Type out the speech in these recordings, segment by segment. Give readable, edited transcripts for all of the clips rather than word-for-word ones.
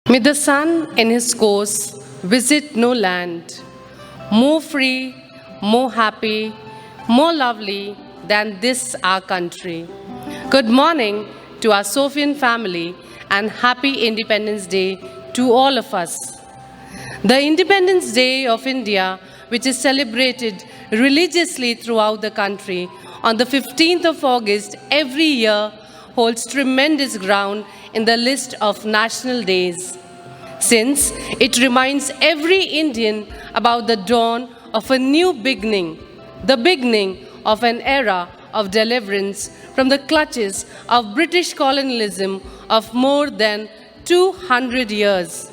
May the sun in his course visit no land more free, more happy, more lovely than this our country. Good morning to our Sophian family and happy Independence Day to all of us. The Independence Day of India, which is celebrated religiously throughout the country on the 15th of August every year, holds tremendous ground in the list of national days, since it reminds every Indian about the dawn of a new beginning, the beginning of an era of deliverance from the clutches of British colonialism of more than 200 years.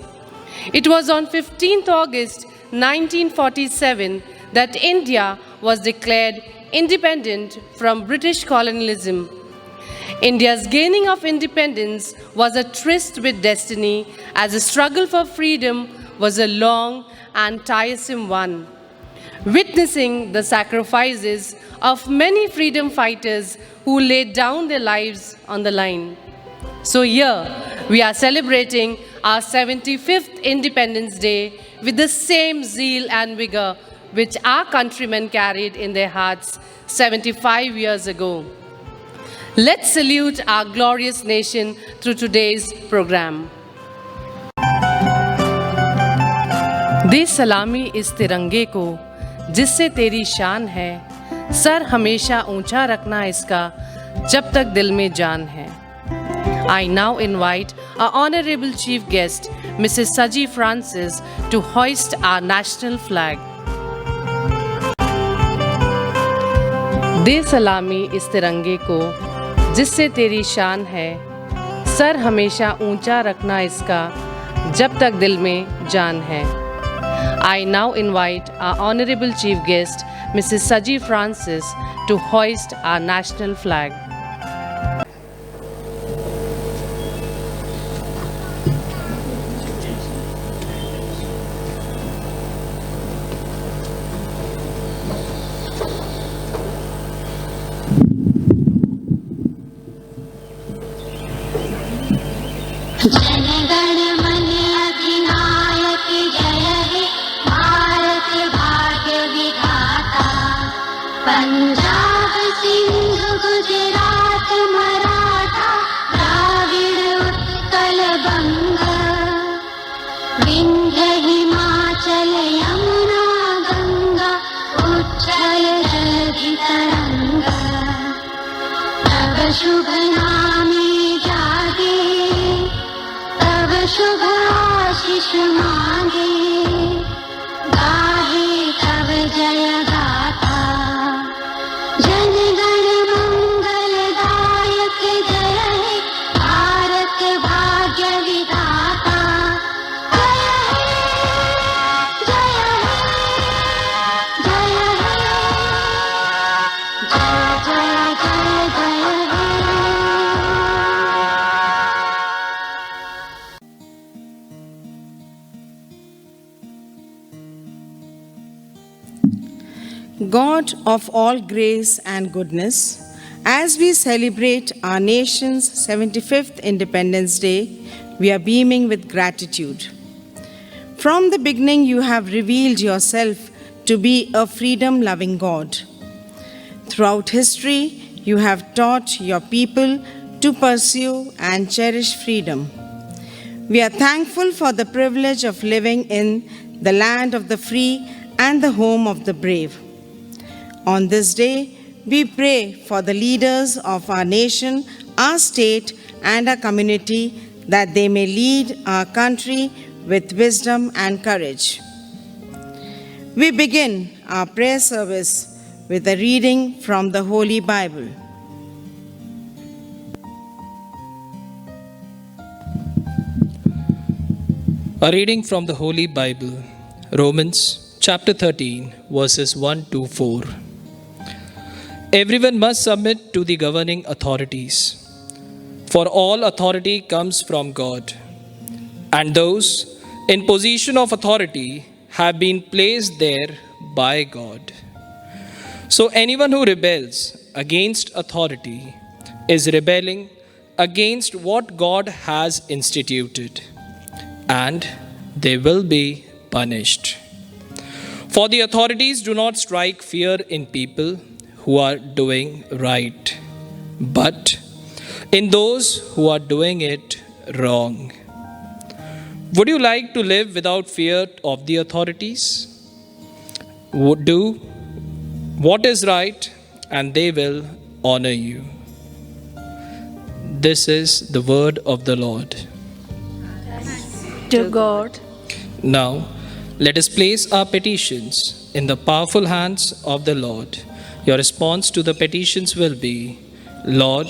It was on 15th August 1947 that India was declared independent from British colonialism. India's gaining of independence was a tryst with destiny, as the struggle for freedom was a long and tiresome one, witnessing the sacrifices of many freedom fighters who laid down their lives on the line. So here we are celebrating our 75th Independence Day with the same zeal and vigor which our countrymen carried in their hearts 75 years ago. Let's salute our glorious nation through today's program. दे सलामी इस तिरंगे को जिससे तेरी शान है, sir हमेशा ऊंचा रखना इसका जब तक दिल में जान है. I now invite our honorable chief guest, Mrs. Saji Francis, to hoist our national flag. दे सलामी इस तिरंगे को जिससे तेरी शान है, सर हमेशा ऊंचा रखना इसका जब तक दिल में जान है. I now invite our honorable chief guest, Mrs. Saji Francis, to hoist our national flag. जनगण मन अधिनायक जय हे भारत भाग्य विधाता. पंजाब सिंध गुजरात मराठा द्राविड़ उत्कल बंग. विंध्य हिमाचल यमुना गंगा उच्चल जलधि तरंग. तब शुभ नामे जागे, शुभ आशीष मांगे, गाहे तब जय गाथा. जनगण मंगलदायक जय हे भारत भाग्य विधाता. जय हे जय हे जय हे जय जय जय हे. God of all grace and goodness, as we celebrate our nation's 75th Independence Day, we are beaming with gratitude. From the beginning, you have revealed yourself to be a freedom-loving God. Throughout history, you have taught your people to pursue and cherish freedom. We are thankful for the privilege of living in the land of the free and the home of the brave. On this day, we pray for the leaders of our nation, our state, and our community, that they may lead our country with wisdom and courage. We begin our prayer service with a reading from the Holy Bible. A reading from the Holy Bible, Romans chapter 13, verses 1 to 4. Everyone must submit to the governing authorities, for all authority comes from God, and those in position of authority have been placed there by God. So anyone who rebels against authority is rebelling against what God has instituted. and they will be punished. For the authorities do not strike fear in people who are doing right, but in those who are doing it wrong. Would you like to live without fear of the authorities? Do what is right, and they will honor you. This is the word of the Lord. To God. Now, let us place our petitions in the powerful hands of the Lord. Your response to the petitions will be, Lord,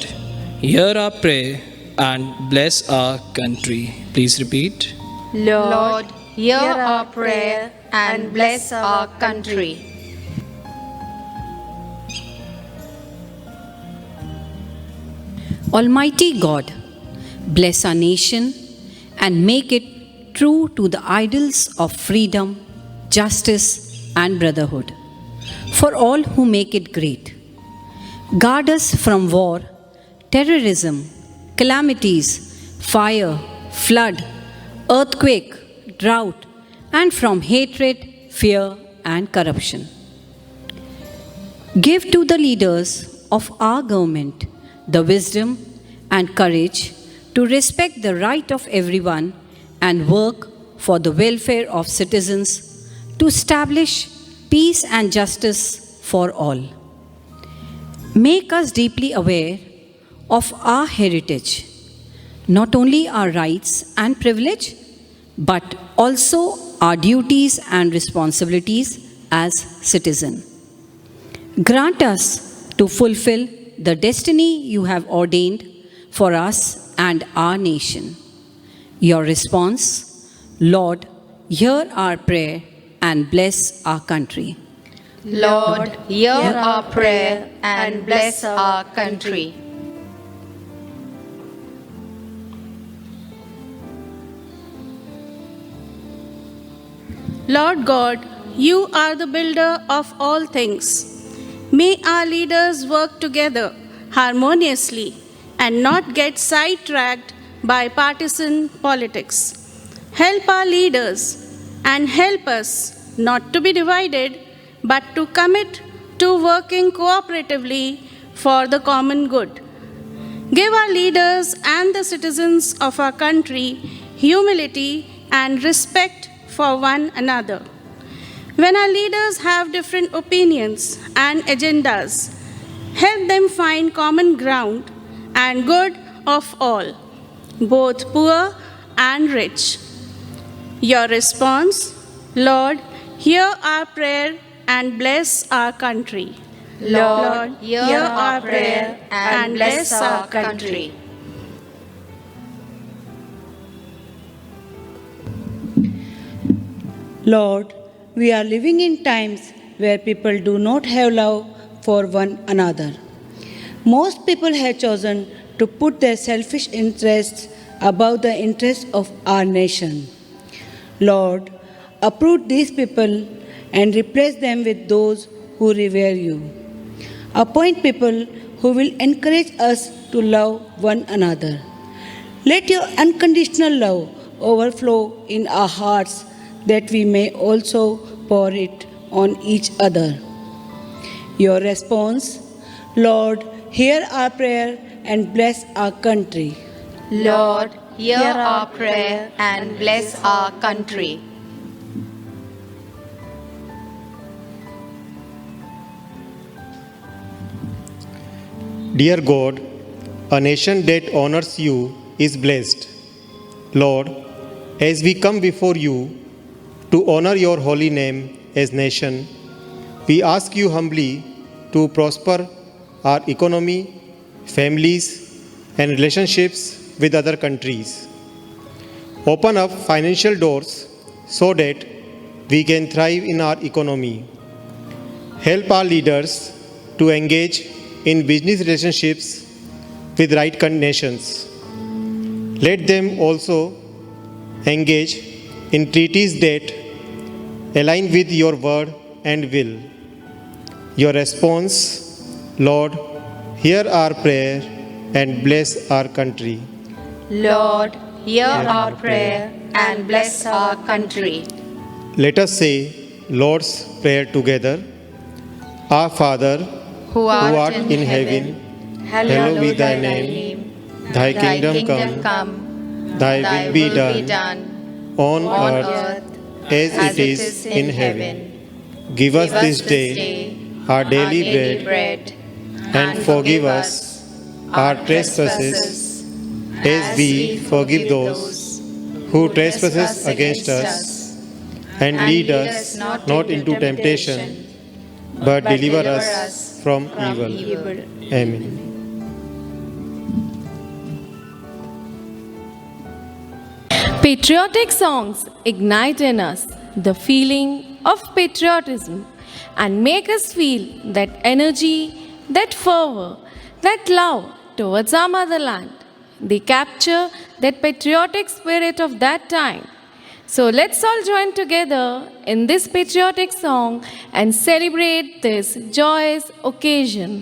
hear our prayer and bless our country. Please repeat. Lord, hear our prayer and bless our country. Almighty God, bless our nation and make it true to the ideals of freedom, justice, and brotherhood for all who make it great. Guard us from war, terrorism, calamities, fire, flood, earthquake, drought, and from hatred, fear, and corruption. Give to the leaders of our government the wisdom and courage to respect the right of everyone and work for the welfare of citizens to establish peace and justice for all. Make us deeply aware of our heritage, not only our rights and privilege, but also our duties and responsibilities as citizens. Grant us to fulfill the destiny you have ordained for us and our nation. Your response, Lord, hear our prayer and bless our country. Lord, hear our prayer and bless our country. Lord God, you are the builder of all things. May our leaders work together harmoniously and not get sidetracked by partisan politics. Help our leaders and help us not to be divided, but to commit to working cooperatively for the common good. Give our leaders and the citizens of our country humility and respect for one another. When our leaders have different opinions and agendas, help them find common ground and good of all, both poor and rich. Your response, Lord, hear our prayer and bless our country. Lord, hear our prayer and bless our country. Lord, we are living in times where people do not have love for one another. Most people have chosen to put their selfish interests above the interests of our nation. Lord, uproot these people and replace them with those who revere you. Appoint people who will encourage us to love one another. Let your unconditional love overflow in our hearts that we may also pour it on each other. Your response, Lord, hear our prayer and bless our country. Lord, hear our prayer and bless our country. Dear God, a nation that honors you is blessed. Lord, as we come before you to honor your holy name as nation, we ask you humbly to prosper our economy, families, and relationships with other countries. Open up financial doors so that we can thrive in our economy. Help our leaders to engage in business relationships with right nations. Let them also engage in treaties that align with your word and will. Your response, Lord, hear our prayer and bless our country. Lord, hear our prayer and bless our country. Let us say Lord's Prayer together. Our Father, Who art in heaven, hallowed be thy name. Thy kingdom come, thy will be done on earth as it is in heaven. Give us this day our daily bread, and forgive us our trespasses as we forgive those who trespass against us. And lead us not into temptation, but deliver us from evil. Amen. Patriotic songs ignite in us the feeling of patriotism and make us feel that energy, that fervor, that love towards our motherland. They capture that patriotic spirit of that time. So let's all join together in this patriotic song and celebrate this joyous occasion.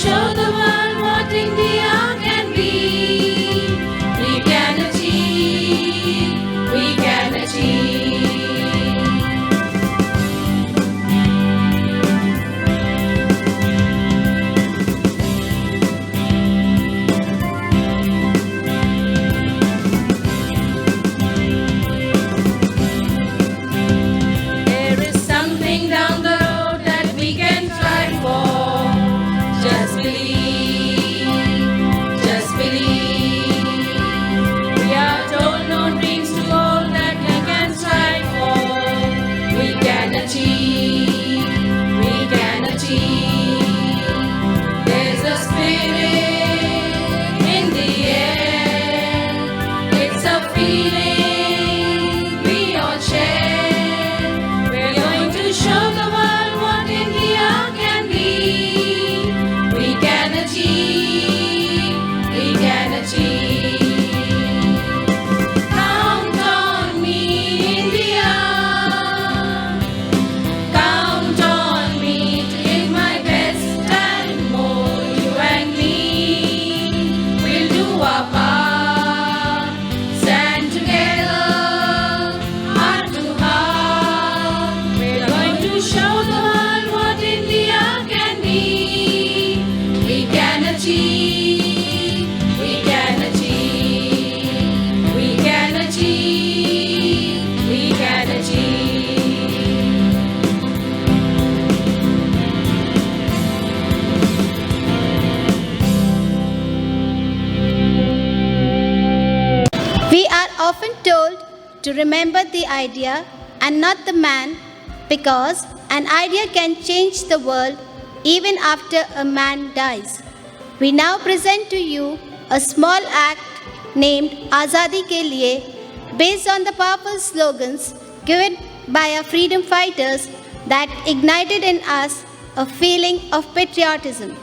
show the world what India can be. We can achieve, we can achieve. There is something down the road that we can strive for. Just believe, just believe. We are told no dreams to hold that we can strive for. We can achieve, we can achieve. There's a spirit in the air. It's a feeling we all share. We're going to show the world what India can be. We can achieve, we can achieve. Count on me, India. Count on me to give my best and more. You and me, we'll do our part. Stand together, heart to heart. We're going to show the world what India can be. We can achieve, we can achieve. We can achieve, we can achieve. We are often told to remember the idea and not the man, because an idea can change the world even after a man dies. We now present to you a small act named Azadi Ke Liye, based on the powerful slogans given by our freedom fighters that ignited in us a feeling of patriotism.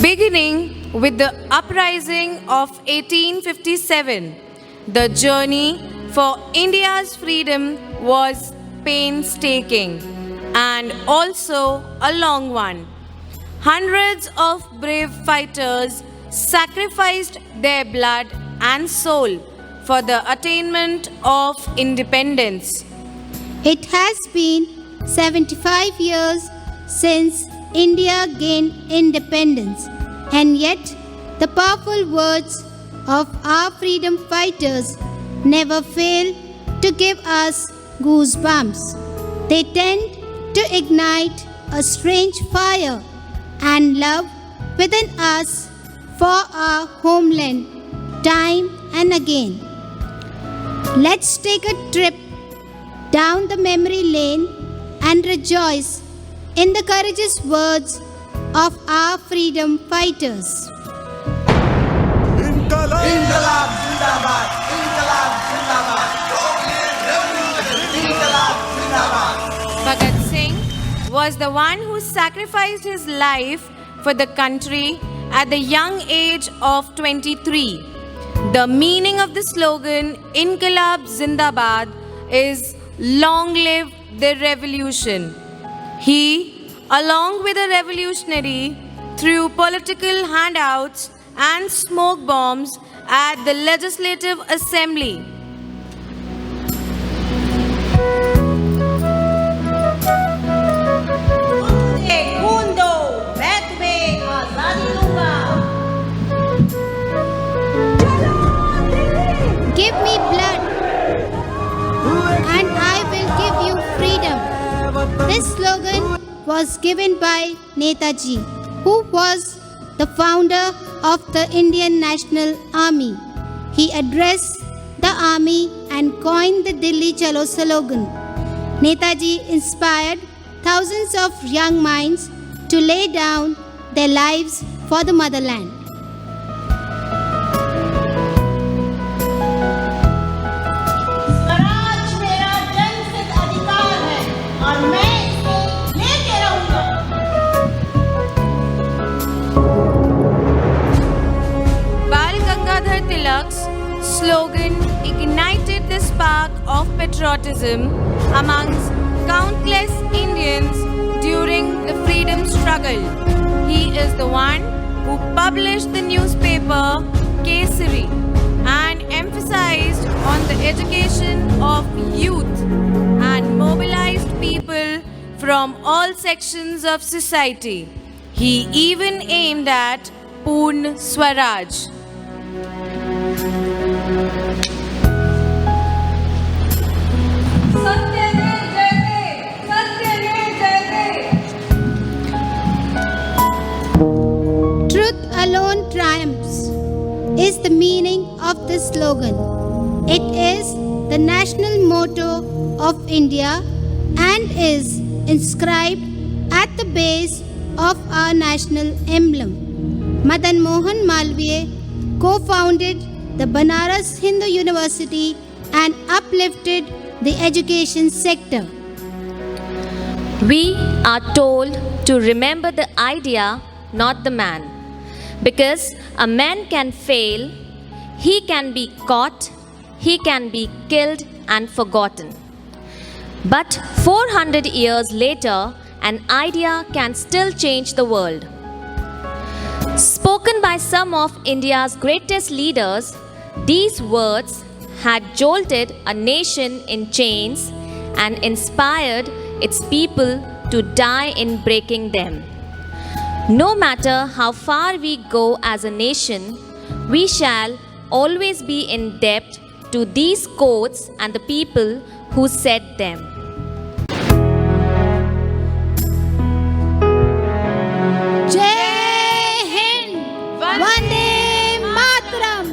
Beginning with the uprising of 1857, the journey for India's freedom was painstaking and also a long one. Hundreds of brave fighters sacrificed their blood and soul for the attainment of independence. It has been 75 years since India gained independence, and yet the powerful words of our freedom fighters never fail to give us goosebumps. They tend to ignite a strange fire and love within us for our homeland time and again. Let's take a trip down the memory lane and rejoice in the courageous words of our freedom fighters. Bhagat Singh was the one who sacrificed his life for the country at the young age of 23. The meaning of the slogan Inqilab Zindabad is long live the revolution. He, along with a revolutionary, threw political handouts and smoke bombs at the Legislative Assembly. Give me blood, and I will give you freedom. This slogan was given by Netaji, who was the founder of the Indian National Army. He addressed the army and coined the Delhi Chalo slogan. Netaji inspired thousands of young minds to lay down their lives for the motherland. Bal Gangadhar Tilak's slogan ignited the spark of patriotism amongst countless Indians during the freedom struggle. He is the one who published the newspaper Kesari and emphasized on the education of youth and mobilized people from all sections of society. He even aimed at Purna Swaraj. Truth alone triumphs is the meaning of this slogan. It is the national motto of India and is inscribed at the base of our national emblem. Madan Mohan Malviya co-founded the Banaras Hindu University and uplifted the education sector. We are told to remember the idea, not the man. Because a man can fail, he can be caught, he can be killed and forgotten. But 400 years later, an idea can still change the world. Spoken by some of India's greatest leaders, these words had jolted a nation in chains and inspired its people to die in breaking them. No matter how far we go as a nation, we shall always be in debt to these quotes and the people who said them. Jai Hind! Vande Mataram!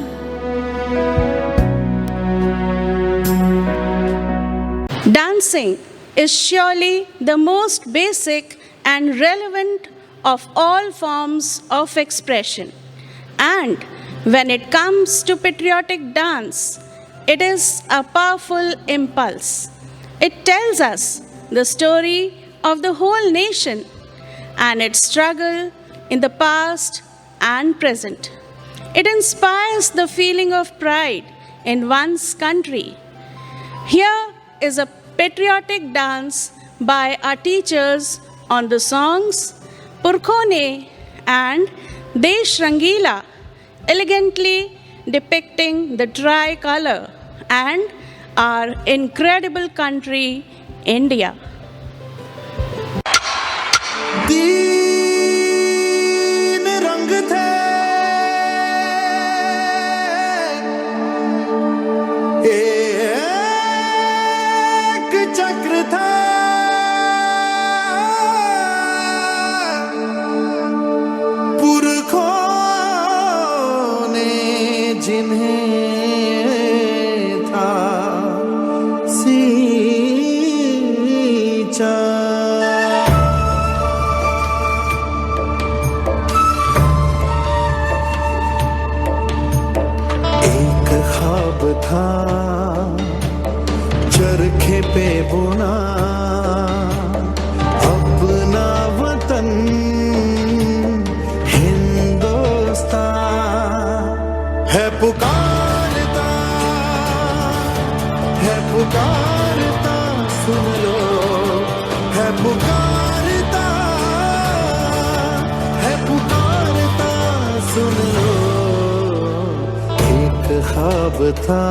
Dancing is surely the most basic and relevant of all forms of expression. And when it comes to patriotic dance, it is a powerful impulse. It tells us the story of the whole nation and its struggle in the past and present. It inspires the feeling of pride in one's country. Here is a patriotic dance by our teachers on the songs Purkhon Ne and Desh Rangila, elegantly depicting the tricolor and our incredible country, India. तीन रंग थे एक चक्र था पुरखों ने जिन्हें था सींचा था चरखे पे बुना अपना वतन हिंदुस्तान है पुकारता सुन लो है पुकारता सुन लो ख्वाब था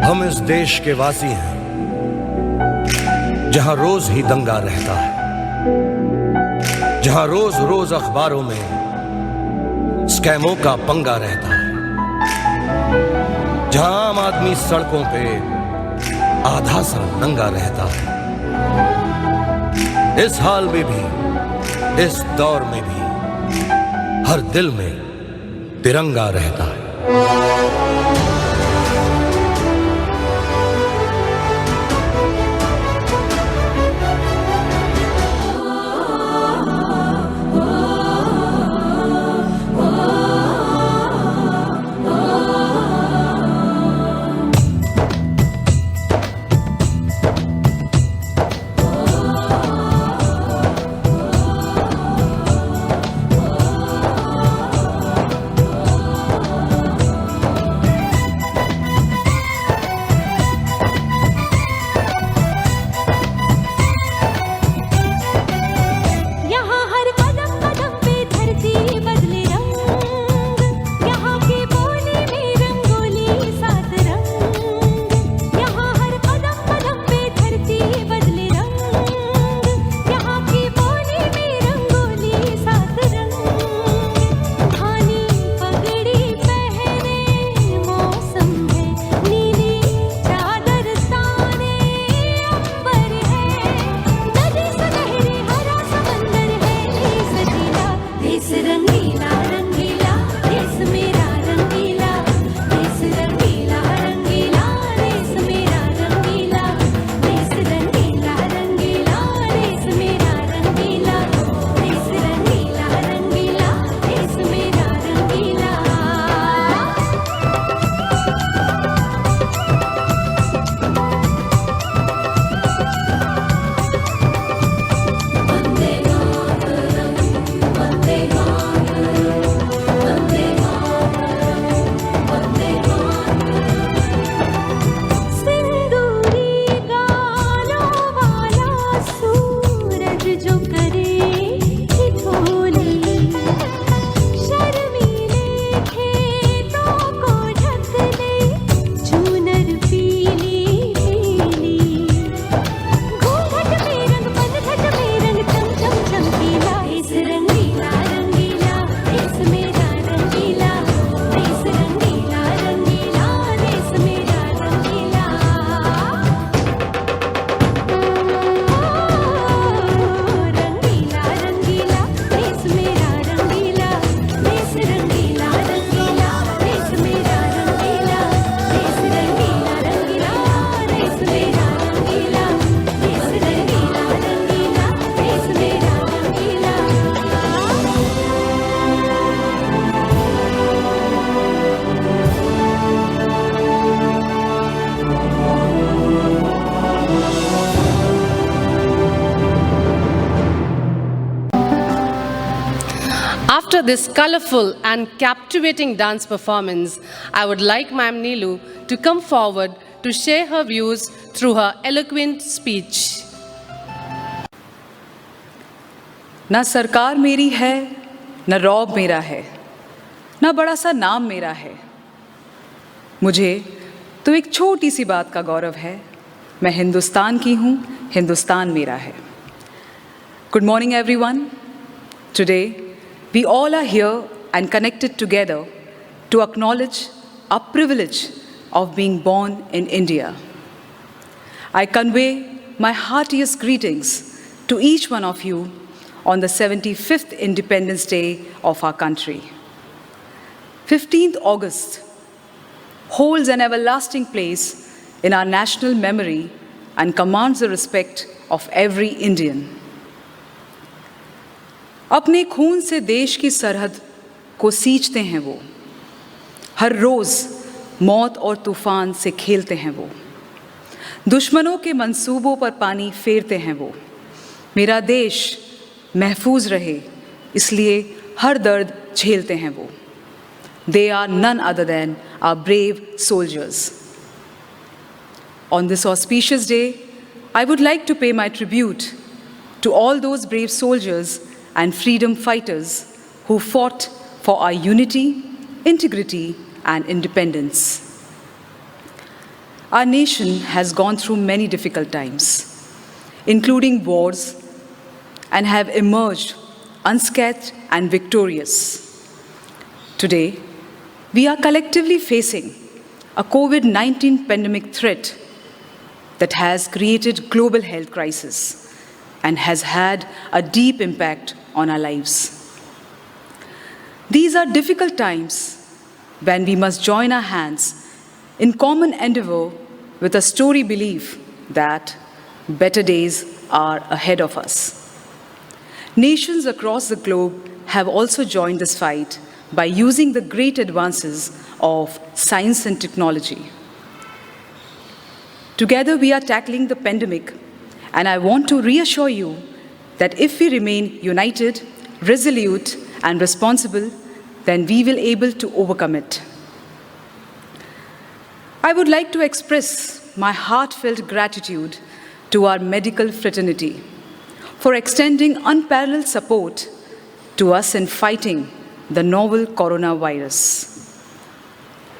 हम इस देश के वासी हैं जहां रोज ही दंगा रहता है, जहां रोज रोज अखबारों में स्कैमों का पंगा रहता है, जहां आम आदमी सड़कों पे आधा सा नंगा रहता है। इस हाल में भी, इस दौर में भी हर दिल में तिरंगा रहता है। this colorful and captivating dance performance, I would like Ma'am Neelu to come forward to share her views through her eloquent speech. ना सरकार मेरी है, ना रौब मेरा है, ना बड़ा सा नाम मेरा है। मुझे तो एक छोटी सी बात का गौरव है, मैं हिंदुस्तान की हूँ, हिंदुस्तान मेरा है। Good morning everyone. Today we all are here and connected together to acknowledge our privilege of being born in India. I convey my heartiest greetings to each one of you on the 75th Independence Day of our country. 15th August holds an everlasting place in our national memory and commands the respect of every Indian. अपने खून से देश की सरहद को सींचते हैं वो, हर रोज़ मौत और तूफान से खेलते हैं वो, दुश्मनों के मंसूबों पर पानी फेरते हैं वो। मेरा देश महफूज रहे इसलिए हर दर्द झेलते हैं वो। They are none other than our brave soldiers. On this auspicious day, I would like to pay my tribute to all those brave soldiers and freedom fighters who fought for our unity, integrity, and independence. Our nation has gone through many difficult times, including wars, and have emerged unscathed and victorious. Today, we are collectively facing a COVID-19 pandemic threat that has created global health crisis and has had a deep impact on our lives. These are difficult times when we must join our hands in common endeavor with a story belief that better days are ahead of us. Nations across the globe have also joined this fight by using the great advances of science and technology. Together we are tackling the pandemic, and I want to reassure you that if we remain united, resolute, and responsible, then we will be able to overcome it. I would like to express my heartfelt gratitude to our medical fraternity for extending unparalleled support to us in fighting the novel coronavirus.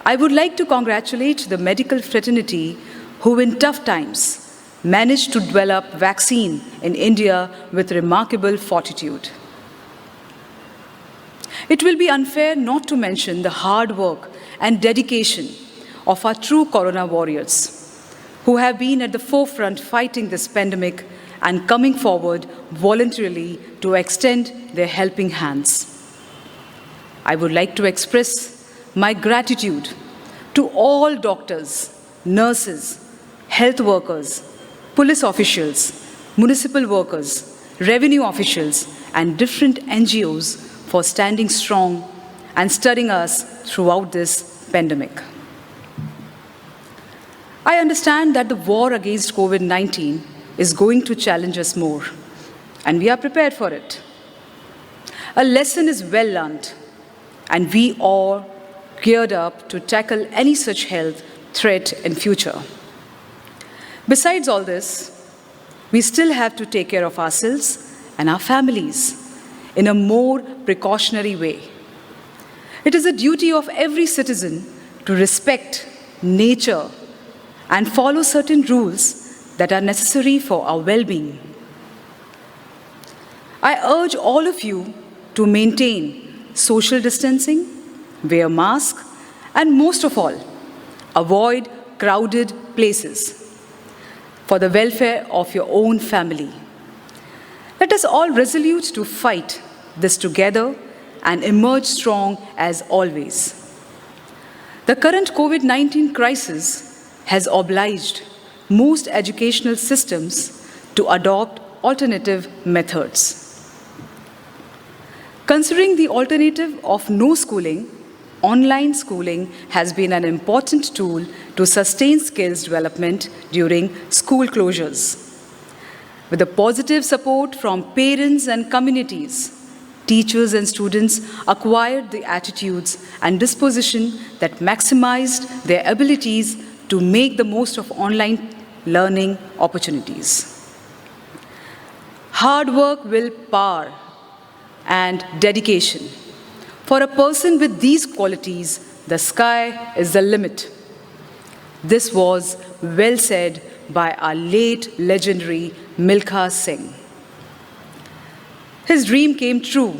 I would like to congratulate the medical fraternity who in tough times managed to develop vaccine in India with remarkable fortitude. It will be unfair not to mention the hard work and dedication of our true corona warriors who have been at the forefront fighting this pandemic and coming forward voluntarily to extend their helping hands. I would like to express my gratitude to all doctors, nurses, health workers, police officials, municipal workers, revenue officials, and different NGOs for standing strong and stirring us throughout this pandemic. I understand that the war against COVID-19 is going to challenge us more, and we are prepared for it. A lesson is well learned, and we are geared up to tackle any such health threat in future. Besides all this, we still have to take care of ourselves and our families in a more precautionary way. It is a duty of every citizen to respect nature and follow certain rules that are necessary for our well-being. I urge all of you to maintain social distancing, wear masks, and most of all, avoid crowded places for the welfare of your own family. Let us all resolute to fight this together and emerge strong as always. The current COVID-19 crisis has obliged most educational systems to adopt alternative methods. Considering the alternative of no schooling, online schooling has been an important tool to sustain skills development during school closures. With the positive support from parents and communities, teachers and students acquired the attitudes and disposition that maximized their abilities to make the most of online learning opportunities. Hard work, willpower, and dedication. For a person with these qualities, the sky is the limit. This was well said by our late legendary Milkha Singh. His dream came true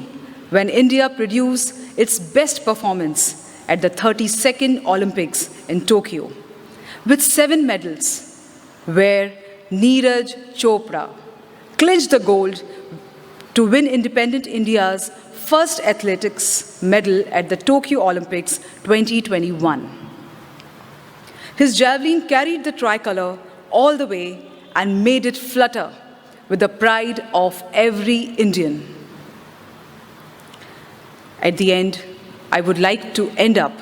when India produced its best performance at the 32nd Olympics in Tokyo, with 7 medals, where Neeraj Chopra clinched the gold to win independent India's first athletics medal at the Tokyo Olympics 2021. His javelin carried the tricolor all the way and made it flutter with the pride of every Indian. At the end, I would like to end up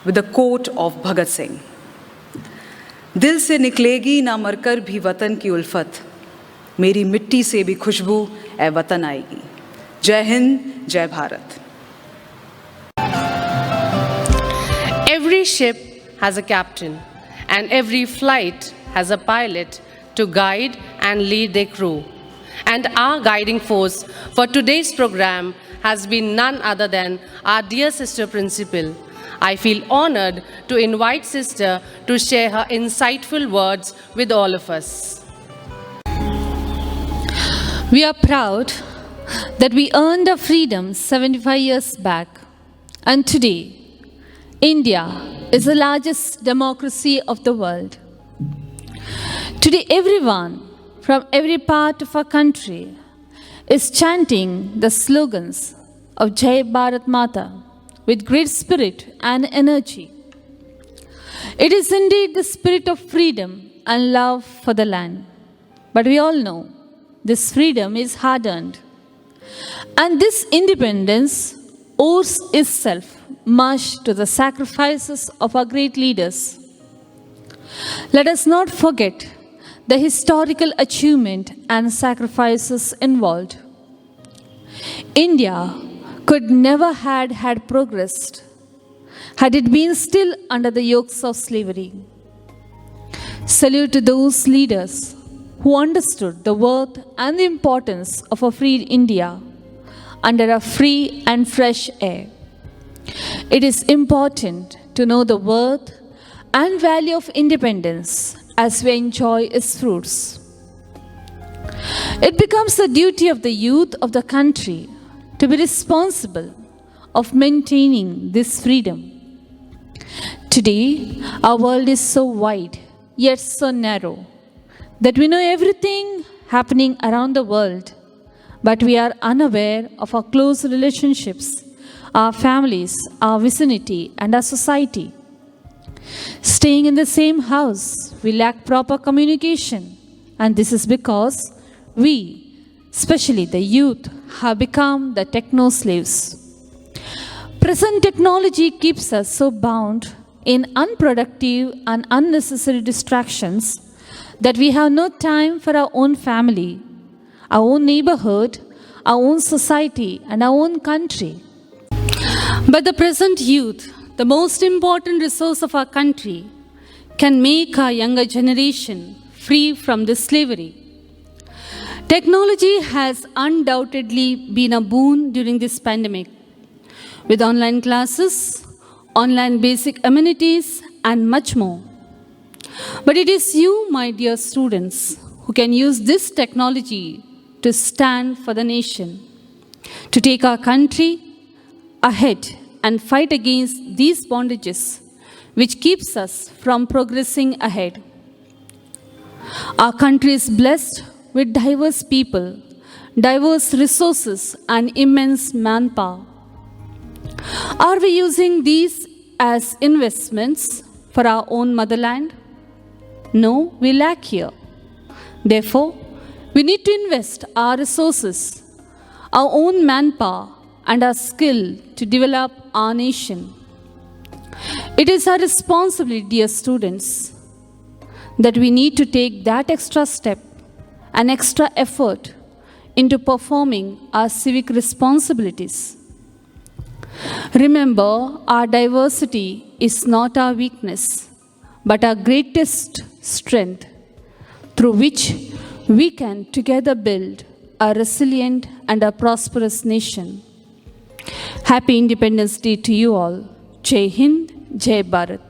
with a quote of Bhagat Singh. दिल से निकलेगी ना मरकर भी वतन की उल्फत, मेरी मिट्टी से भी खुशबू ए वतन आएगी. जय हिंद, जय Bharat. Every ship has a captain, and every flight has a pilot to guide and lead their crew. And our guiding force for today's program has been none other than our dear sister principal. I feel honored to invite sister to share her insightful words with all of us. We are proud that we earned our freedom 75 years back. And today, India is the largest democracy of the world. Today, everyone from every part of our country is chanting the slogans of Jai Bharat Mata with great spirit and energy. It is indeed the spirit of freedom and love for the land. But we all know this freedom is hard-earned. And this independence owes itself much to the sacrifices of our great leaders. Let us not forget the historical achievement and sacrifices involved. India could never had progressed had it been still under the yokes of slavery. Salute to those leaders who understood the worth and the importance of a free India under a free and fresh air. It is important to know the worth and value of independence as we enjoy its fruits. It becomes the duty of the youth of the country to be responsible of maintaining this freedom. Today, our world is so wide, yet so narrow, that we know everything happening around the world, but we are unaware of our close relationships, our families, our vicinity, and our society. Staying in the same house, we lack proper communication, and this is because we, especially the youth, have become the techno slaves. Present technology keeps us so bound in unproductive and unnecessary distractions that we have no time for our own family, our own neighborhood, our own society, and our own country. But the present youth, the most important resource of our country, can make our younger generation free from this slavery. Technology has undoubtedly been a boon during this pandemic, with online classes, online basic amenities, and much more. But it is you, my dear students, who can use this technology to stand for the nation, to take our country ahead and fight against these bondages which keeps us from progressing ahead. Our country is blessed with diverse people, diverse resources, and immense manpower. Are we using these as investments for our own motherland? No, we lack here. Therefore, we need to invest our resources, our own manpower, and our skill to develop our nation. It is our responsibility, dear students, that we need to take that extra step and extra effort into performing our civic responsibilities. Remember, our diversity is not our weakness, but our greatest strength, through which we can together build a resilient and a prosperous nation. Happy Independence Day to you all. Jai Hind, Jai Bharat.